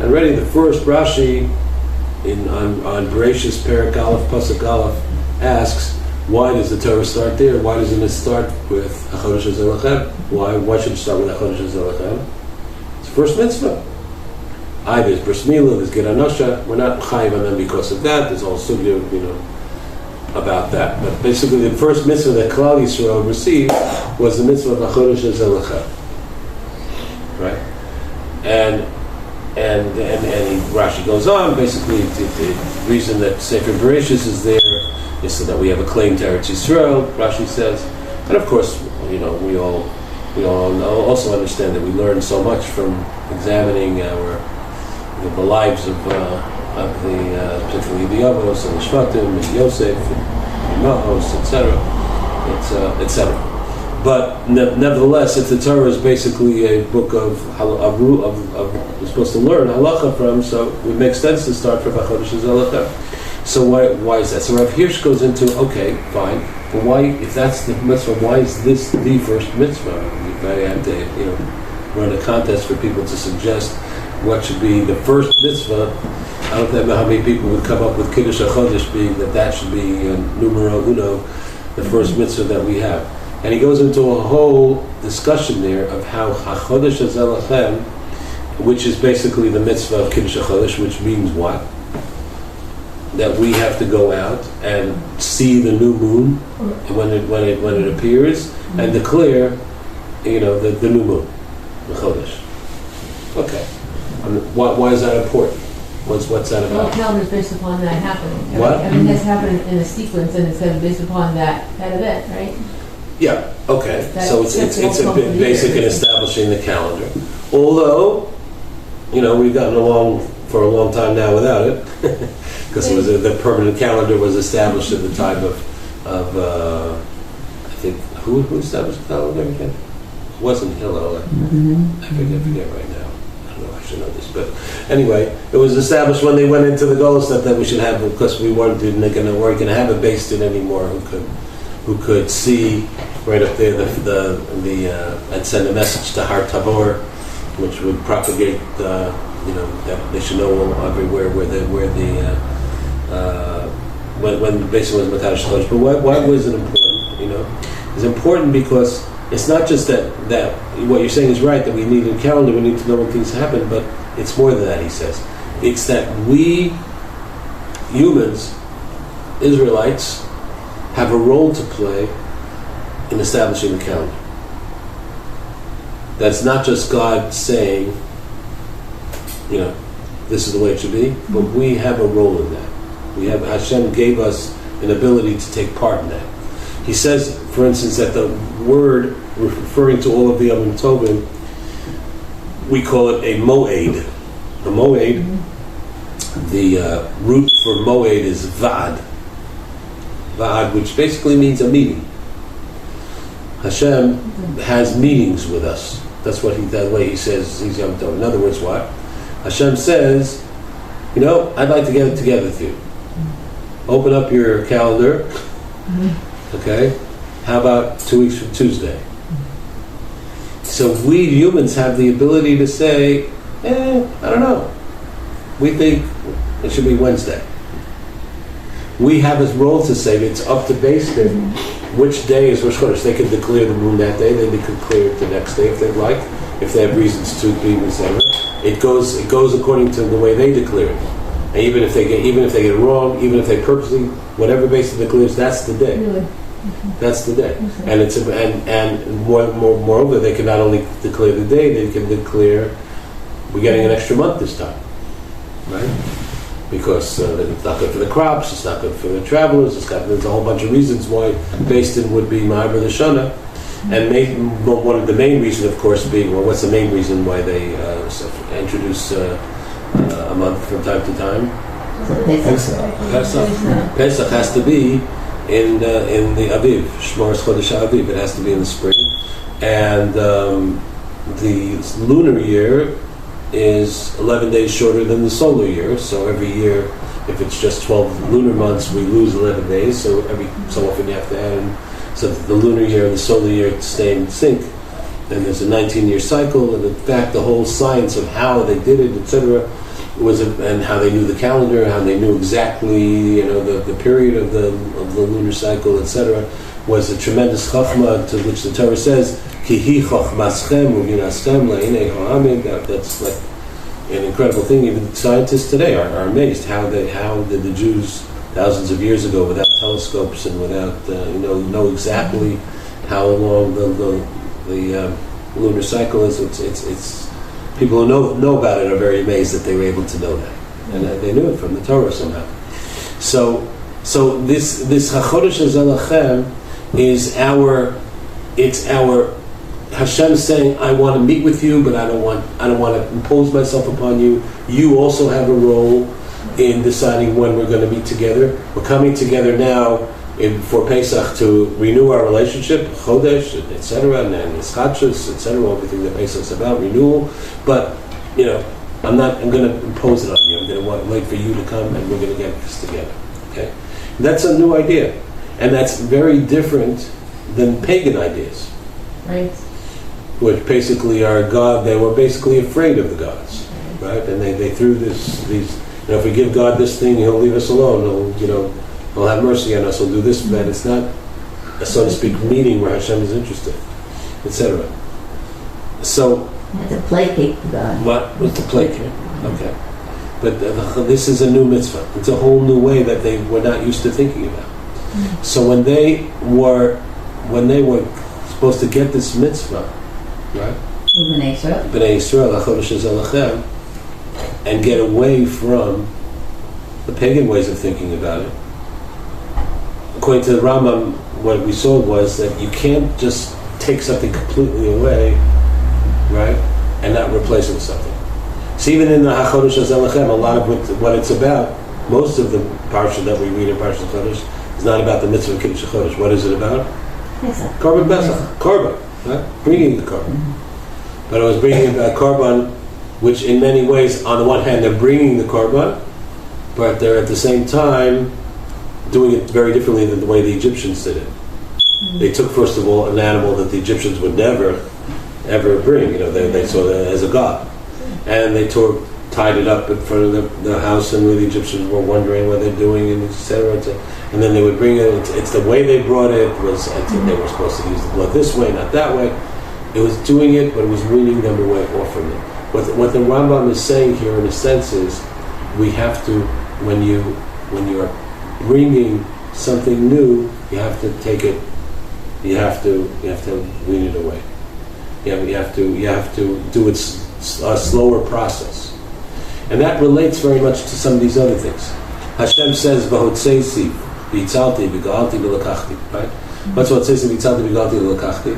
And already the first Rashi on Bereshis Perek Aleph Pasuk Aleph asks, why does the Torah start there? Why doesn't it start with HaChodesh Hazeh Lachem? Why should it start with HaChodesh Hazeh Lachem? It's the first mitzvah. There's Bris Milah, there's Ger Anosha. We're not chayiv on them because of that. There's all sugya, about that. But basically, the first mitzvah that Klal Yisrael received was the mitzvah of HaChodesh Hazeh Lachem. Right? And Rashi goes on. Basically, the reason that Sefer Bereshis is there is so that we have a claim to Eretz Yisrael. Rashi says, and of course, we all also understand that we learn so much from examining the lives of particularly the Avos and the Shvatim and Yosef and Mahos, etc. But nevertheless, if the Torah is basically a book of we're supposed to learn halacha from, so it makes sense to start from HaChodesh Hazeh Lachem. So why is that? So Rav Hirsch goes into, okay, fine, but why, if that's the mitzvah, why is this the first mitzvah? I had to, run a contest for people to suggest what should be the first mitzvah. I don't know how many people would come up with Kiddush HaChodesh being that should be numero uno, the first mitzvah that we have. And he goes into a whole discussion there of how HaChodesh Hazeh Lachem, which is basically the mitzvah of Kiddush HaChodesh, which means what? That we have to go out and see the new moon when it appears and declare, the new moon, the Chodesh. Okay. Why is that important? What's that Well, about? the calendar is based upon that happening. What? Everything has happened in a sequence, and it's based upon that event, right? Yeah. Okay. That's So it's basic in establishing the calendar. Although, we've gotten along for a long time now without it, because the permanent calendar was established at the time of I think who established the calendar again? It wasn't Hillel. I forget right now. I don't know. I should know this, but anyway, it was established when they went into the Golus that we should have, because we weren't going to have a Beis Din anymore who could see right up there and send a message to Har Tabor, which would propagate. That they should know everywhere when the basically was Matash Chodesh. But why was it important? It's important because it's not just that what you're saying is right, that we need a calendar, we need to know when things happen, but it's more than that, he says. It's that we humans, Israelites, have a role to play in establishing the calendar. That's not just God saying, this is the way it should be, but we have a role in that. Hashem gave us an ability to take part in that. He says, for instance, that the word referring to all of the Yom Tovim, we call it a moed. A moed, the root for moed is vad. Vad, which basically means a meeting. Hashem has meetings with us. That's the way he says he's Yom Tov. In other words, what? Hashem says, I'd like to get together with you. Open up your calendar. Okay? How about 2 weeks from Tuesday? So we humans have the ability to say, I don't know. We think it should be Wednesday. We have this role to say it's up to Beis Din which day is Rosh Chodesh. They can declare the moon that day, then they can clear it the next day if they'd like, if they have reasons to be etc. It goes according to the way they declare it. And even if they get it wrong, even if they purposely, whatever basis declares, that's the day. Really? That's the day. And it's moreover, they can not only declare the day, they can declare we're getting an extra month this time, right? Because it's not good for the crops, it's not good for the travelers, there's a whole bunch of reasons why Beis Din would be Ma'aber L'Shana. And one of the main reasons, of course, being, what's the main reason why they introduce a month from time to time? Pesach has to be in the Aviv, Shmar Chodesh Aviv. It has to be in the spring, and the lunar year is 11 days shorter than the solar year. So every year, if it's just 12 lunar months, we lose 11 days. So every so often you have to add in. So the lunar year and the solar year stay in sync. and there's a 19-year cycle, and in fact the whole science of how they did it, etc., and how they knew the calendar, how they knew exactly, the period of the lunar cycle, etc., was a tremendous chachma, to which the Torah says, Ki hi chachmaschem uvinaschem la'inei ha'amid. That's like an incredible thing. Even scientists today are amazed how did the Jews thousands of years ago, without telescopes and without know exactly how long the lunar cycle is. It's people who know about it are very amazed that they were able to know that, and they knew it from the Torah somehow. So this HaChodesh Zalachem is our Hashem saying, I want to meet with you, but I don't want to impose myself upon you. You also have a role in deciding when we're going to meet together. We're coming together now for Pesach to renew our relationship, Chodesh, etc., and Ischachus, etc., everything that Pesach is about, renewal. But I'm going to impose it on you. I'm going to wait for you to come, and we're going to get this together. Okay, that's a new idea, and that's very different than pagan ideas. Right. Which basically are God. They were basically afraid of the gods, right? And they threw these. If we give God this thing, He'll leave us alone. He'll have mercy on us. He'll do this, that. It's not a, so to speak, meeting where Hashem is interested, etc. So. To placate God. What was to placate? Okay, but this is a new mitzvah. It's a whole new way that they were not used to thinking about. Mm-hmm. So when they were supposed to get this mitzvah, right? B'nai Yisrael, HaChodesh Zalachem, and get away from the pagan ways of thinking about it. According to the Rambam, what we saw was that you can't just take something completely away, right, and not replace it with something. So even in the HaChodesh Zalachem, a lot of what it's about, most of the parsha that we read in Parshas Chodesh is not about the mitzvah of Kiddush HaChodesh. What is it about? Korban Pesach. Korban, right? Bringing the korban. Mm-hmm. But it was bringing about korban, which in many ways, on the one hand, they're bringing the korban, but they're at the same time doing it very differently than the way the Egyptians did it. Mm-hmm. They took, first of all, an animal that the Egyptians would never, ever bring. They saw that as a god. And they tied it up in front of the house, and where the Egyptians were wondering what they're doing, and etc. And then they would bring it. It's the way they brought it was they were supposed to use the blood this way, not that way. It was doing it, but it was weaning them away off from it. What the Rambam is saying here, in a sense, is we have to, when you are bringing something new, you have to take it. You have to wean it away. You have to do a slower process, and that relates very much to some of these other things. Hashem says, "V'hotzeisi v'itzalti v'galti v'lakachti." Right? What's hotzeisi v'itzalti v'galti v'lakachti?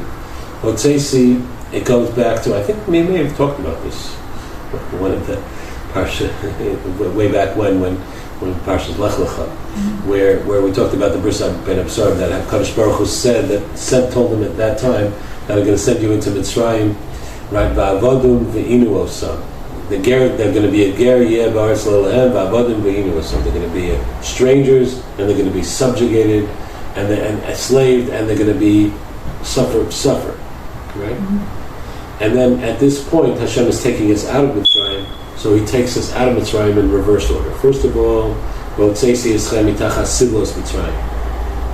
Hotzeisi, it goes back to, I think we may have talked about this one of the parsha way back when Parshas Lech Lecha, where we talked about the Bris Ben Absar, that HaKadosh Baruch Hu said that told them at that time that I'm going to send you into Mitzrayim, right? Va'avodum ve'inu osam. They're going to be a ger yeh ba'aretz le'lehem va'avodum ve'inu osam. They're going to be strangers, and they're going to be subjugated and enslaved, and they're going to be suffer, right? Mm-hmm. And then at this point, Hashem is taking us out of Mitzrayim. So He takes us out of Mitzrayim in reverse order. First of all,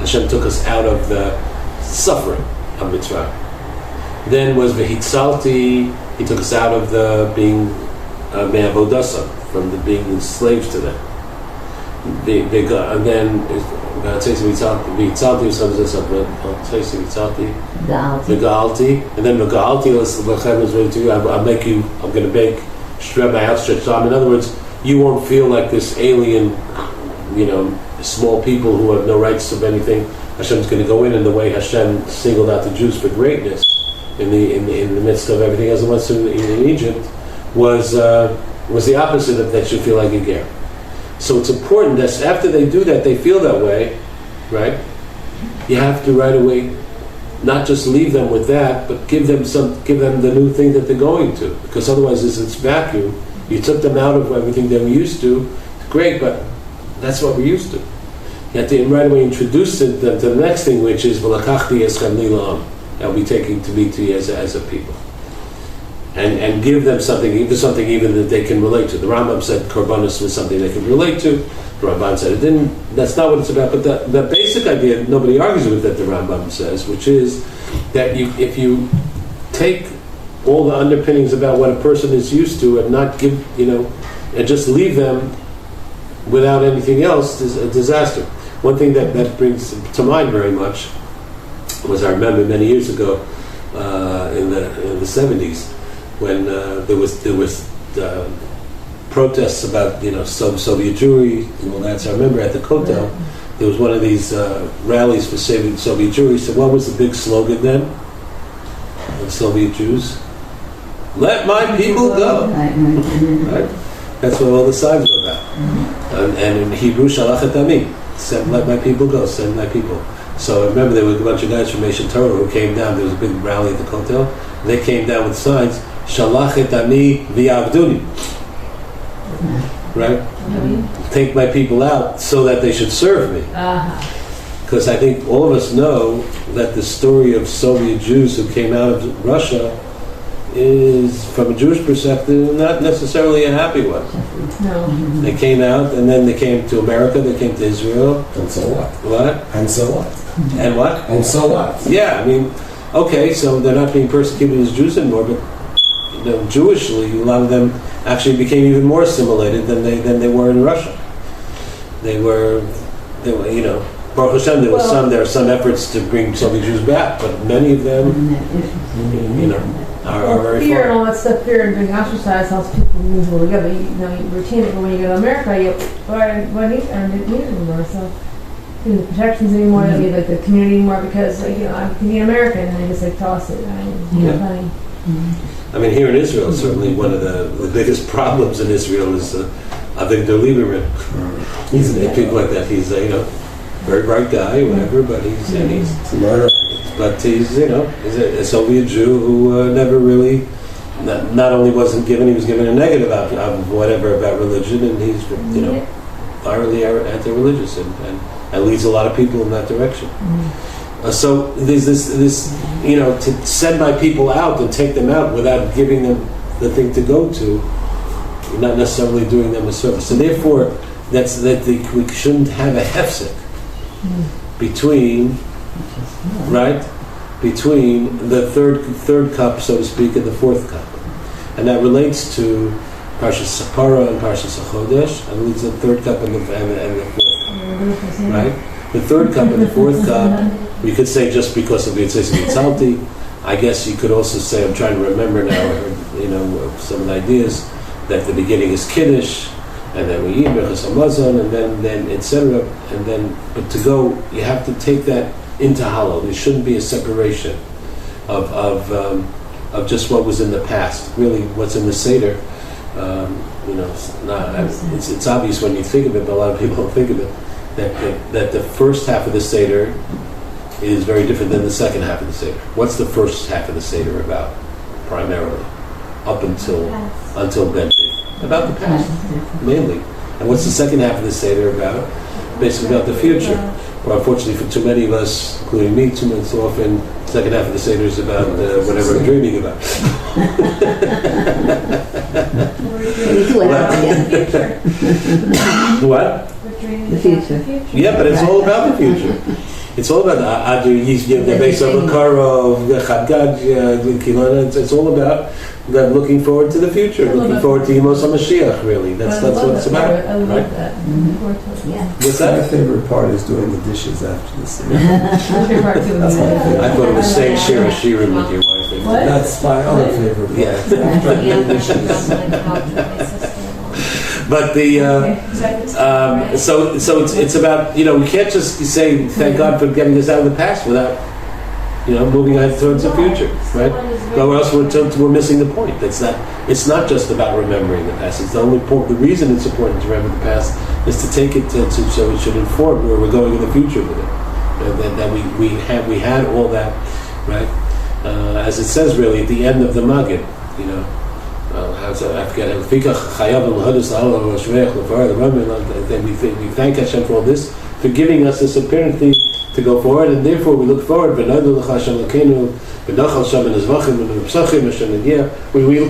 Hashem took us out of the suffering of Mitzrayim. Then was Vehitzalti, He took us out of the being Me'avodasa, from the being slaves to them. And then Megalti, and then Megalti is ready to you. I'm going to make my outstretched arm. In other words, you won't feel like this alien, small people who have no rights of anything. Hashem's going to go in the way Hashem singled out the Jews for greatness in the midst of everything as it was in Egypt was the opposite of that you feel like a ger. So it's important that after they do that, they feel that way, right? You have to right away not just leave them with that, but give them the new thing that they're going to, because otherwise it's this vacuum. You took them out of everything they were used to. Great, but that's what we're used to. You have to right away introduce them to the next thing, which is V'lakachti eschem li la'am. I'll be taking to me to you as a people. And give them something even that they can relate to. The Rambam said Korbanos was something they could relate to. The Rambam said it didn't. That's not what it's about. But the basic idea, nobody argues with that the Rambam says, which is that if you take all the underpinnings about what a person is used to and not give, and just leave them without anything else, is a disaster. One thing that brings to mind very much was, I remember many years ago in the 70s, when there was protests about Soviet Jewry and all that. So I remember at the Kotel there was one of these rallies for saving Soviet Jewry. So what was the big slogan then of the Soviet Jews? Let my people go. Right? That's what all the signs were about. And in Hebrew, Shalach et Ami, let my people go, send my people. So I remember there were a bunch of guys from Nation Torah who came down. There was a big rally at the Kotel. They came down with signs, Shalach et Ami v'yavduni. Right? Take my people out so that they should serve me. Because I think all of us know that the story of Soviet Jews who came out of Russia is, from a Jewish perspective, not necessarily a happy one. No. They came out, and then they came to America, they came to Israel. And so what? What? And so what? And what? And so what? Yeah, I mean, okay, so they're not being persecuted as Jews anymore, but Jewishly, a lot of them actually became even more assimilated than they were in Russia. They were Baruch Hashem, there are some efforts to bring Soviet Jews back, but many of them, are very fear far. and all that stuff, fear and being ostracized helps people move together. Routinely, but when you go to America, why need it anymore? So, the protections anymore, don't need the community anymore, because I'm Canadian American, and they just toss it. I mean, here in Israel, certainly one of the biggest problems in Israel is Avigdor Lieberman. He's people like that. He's a very bright guy, whatever, but he's a murderer. But he's a Soviet Jew who never really, not only wasn't given, he was given a negative of whatever about religion, and he's utterly anti-religious and leads a lot of people in that direction. So there's this to send my people out and take them out without giving them the thing to go to, you're not necessarily doing them a service. So therefore, we shouldn't have a hefsek between the third cup, so to speak, and the fourth cup, and that relates to Parshas Para and Parshas HaChodesh, and leads to the third cup and the fourth cup, right? The third cup and the fourth cup, we could say just because of Yitzhak Yitzhalti. I guess you could also say, I'm trying to remember now, some of the ideas, that the beginning is Kiddush, and then we eat Berachas Hamazon, and then etc. And then, but to go, you have to take that into Hallel. There shouldn't be a separation of just what was in the past. Really, what's in the Seder, it's obvious when you think of it, but a lot of people don't think of it. That the first half of the Seder is very different than the second half of the Seder. What's the first half of the Seder about, primarily, up until Benji? About the past, mainly. And what's the second half of the Seder about? Basically about the future. Or unfortunately for too many of us, including me, too often, the second half of the Seder is about whatever I'm dreaming about. What? The future. Yeah, but it's all about the future. It's all about the base of Makarov, the Chadgad, Kilana. It's all about that, looking forward to the future, looking forward to Yemos HaMashiach, really. That's what it's about. I love right? that. What's My that? favorite part is doing the dishes after this. That's my favorite. I thought it was saying share a shiurim with your wife. What? That's my other favorite part. Yeah. After I do the dishes. But so it's about, we can't just say thank God for getting us out of the past without moving on towards the future, right? Or else we're missing the point. It's not just about remembering the past. It's the only point. The reason it's important to remember the past is to take it so it should inform where we're going in the future with it. That we had all that, right? As it says really at the end of the Maggid, I forget. Then we thank Hashem for all this, for giving us this opportunity to to go forward, and therefore we look forward. We look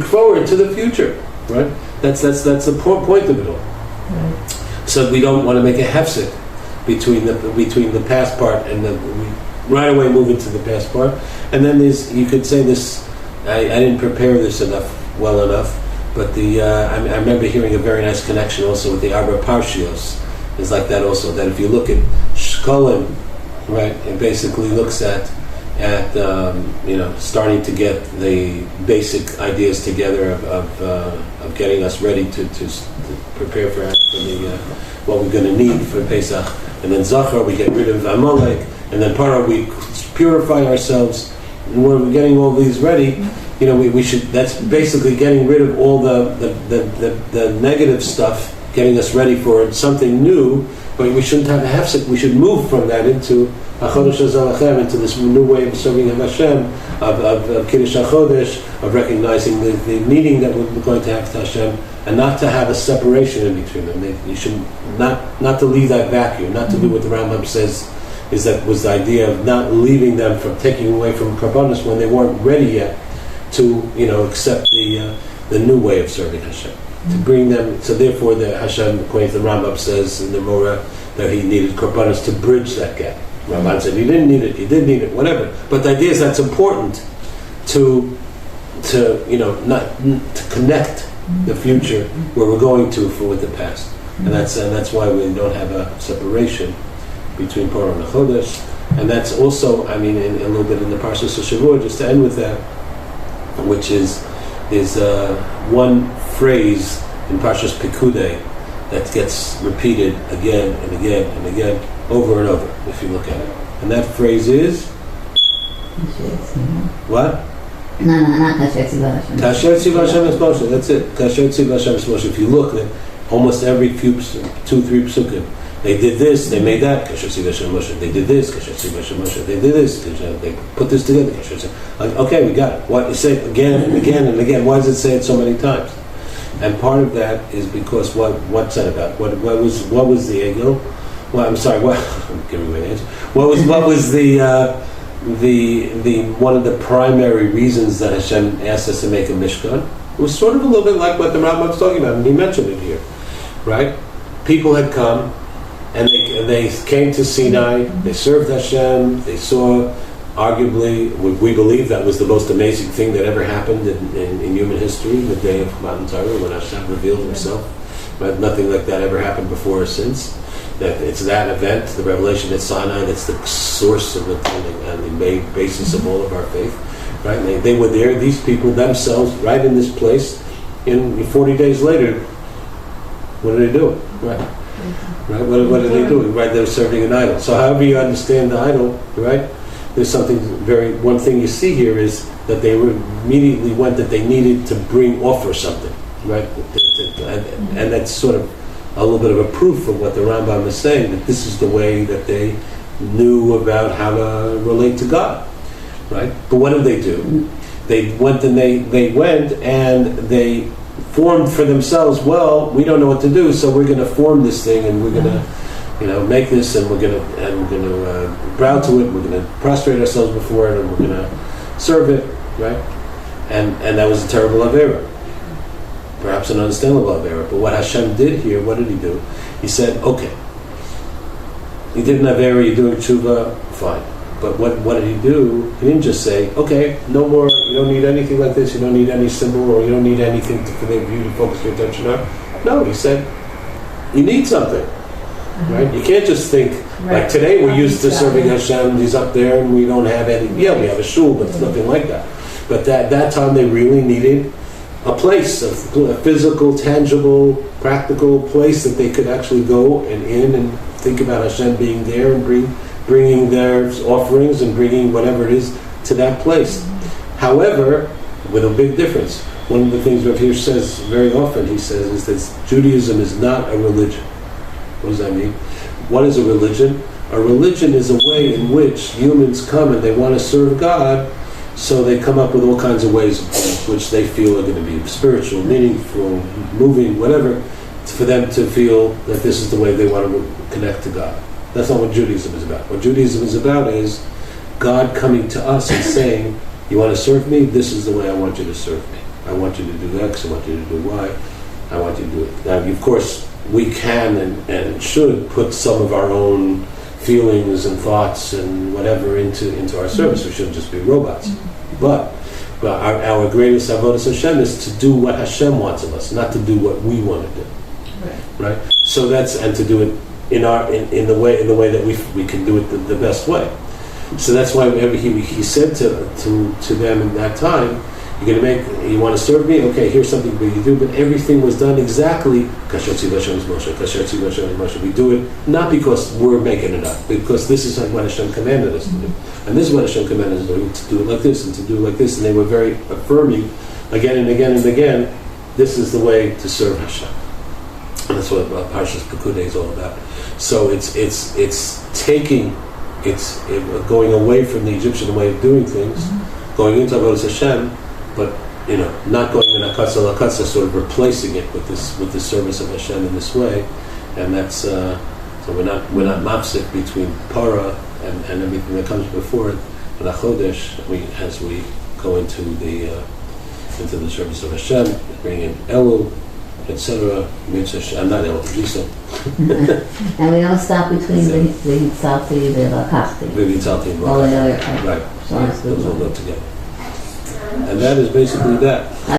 forward to the future, right? That's the point of it all. Right. So we don't want to make a hefsek between the past part and we right away move into the past part. And then you could say this. I didn't prepare this well enough, but I remember hearing a very nice connection also with the Arba Parshios. It's like that also. That if you look at Shkolim, right, it basically looks at starting to get the basic ideas together of getting us ready to prepare for what we're going to need for Pesach, and then Zachar we get rid of Amalek, and then Parah we purify ourselves. And when we're getting all these ready, we should. That's basically getting rid of all the negative stuff, getting us ready for something new. But we shouldn't have a hefsek. We should move from that into HaChodesh HaZalachem, into this new way of serving Hashem, of Kiddush HaChodesh, of recognizing the meeting that we're going to have to Hashem, and not to have a separation in between them. You should not to leave that vacuum, not to do what the Rambam says was the idea of not leaving them from taking away from Karbanos when they weren't ready yet to accept the new way of serving Hashem. To bring them, so therefore the Hashem, according to the Rambam, says in the Moreh that he needed Karbanos to bridge that gap. Rambam said he didn't need it, he did need it, whatever. But the idea is that's important to connect the future where we're going to with the past, and that's why we don't have a separation between Parah and HaChodesh. And that's also, in a little bit in the Parshas Shiur, just to end with that, which is one phrase in Parshas Pekudei that gets repeated again and again and again, over and over, if you look at it. And that phrase is what? No, not Kasher Tzivah Hashem. Kasher Tzivah Hashem es Moshe. That's it. Kasher Tzivah Hashem es Moshe. If you look at almost every 2-3 psukim, they did this, they made that, Kasher Tzivah Hashem Moshe. They did this, Kasher Tzivah Hashem Moshe. They did this, they put this together, Kasher Tzivah. Okay, we got it. What you say again and again and again? Why does it say it so many times? And part of that is because what's that about? What was the ego? Well, I'm sorry. What? I'm giving away the answer. What was the one of the primary reasons that Hashem asked us to make a Mishkan? It was sort of a little bit like what the Rambam was talking about, and he mentioned it here, right? People had come, and they came to Sinai. They served Hashem. They saw, arguably, we believe that was the most amazing thing that ever happened in human history, the day of Matan Torah, when Hashem revealed Himself. But nothing like that ever happened before or since. That it's that event, the revelation at Sinai, that's the source of it and the main basis of all of our faith. Right? And they were there, these people themselves, right in this place. In 40 days later, what are they doing? Right? What are they doing? Right? They're serving an idol. So however you understand the idol, right? There's something one thing you see here is that they immediately went that they needed to offer something, right? And that's sort of a little bit of a proof of what the Rambam is saying, that this is the way that they knew about how to relate to God, right? But what did they do? They went and they formed for themselves, well, we don't know what to do, so we're going to form this thing, and we're going to make this, and we're going to bow to it, we're going to prostrate ourselves before it, and we're going to serve it, right? And that was a terrible avera. Perhaps an understandable avera. But what Hashem did here, what did He do? He said, okay, you did an avera, you're doing tshuva, fine. But what did He do? He didn't just say, okay, no more, you don't need anything like this, you don't need any symbol, or you don't need anything for you to focus your attention on. No, He said, you need something. Right? You can't just think, like today we're used to serving Hashem, He's up there, and we don't have any, we have a shul, but it's nothing like that. But that time they really needed a place, a physical, tangible, practical place that they could actually go and think about Hashem being there and bringing their offerings and bringing whatever it is to that place. However, with a big difference. One of the things Rav Hirsch says very often, he says, is that Judaism is not a religion. What does that mean? What is a religion? A religion is a way in which humans come and they want to serve God, so they come up with all kinds of ways which they feel are going to be spiritual, meaningful, moving, whatever, for them to feel that this is the way they want to connect to God. That's not what Judaism is about. What Judaism is about is God coming to us and saying, you want to serve me? This is the way I want you to serve me. I want you to do X, I want you to do Y, I want you to do it. Now, of course, we can and should put some of our own feelings and thoughts and whatever into our service. We shouldn't just be robots. But our greatest avodas Hashem is to do what Hashem wants of us, not to do what we want to do. Right? So that's, and to do it in the way that we can do it the best way. So that's why whenever he said to them in that time, you want to serve me? Okay, here's something that you do, but everything was done exactly kasher tzivah Hashem is Moshe, kasher tzivah Hashem is Moshe. We do it not because we're making it up, because this is like what Hashem commanded us to do. And this is what Hashem commanded us to do it like this, and to do it like this, and they were very affirming again and again and again, this is the way to serve Hashem. And that's what Parshas Pekudei is all about. So it's going away from the Egyptian way of doing things, going into avodas Hashem, but not going in akatsa lakatsa, sort of replacing it with the service of Hashem in this way, and that's so we're not mafsik between para and everything that comes before it. But HaChodesh, as we go into the service of Hashem, bring in Elul, etc. I'm not Elul, Jisa. And we don't stop between the Hitzalti and the Lakachti. The Hitzalti and All the other, right. So Those all go together. And that is basically that.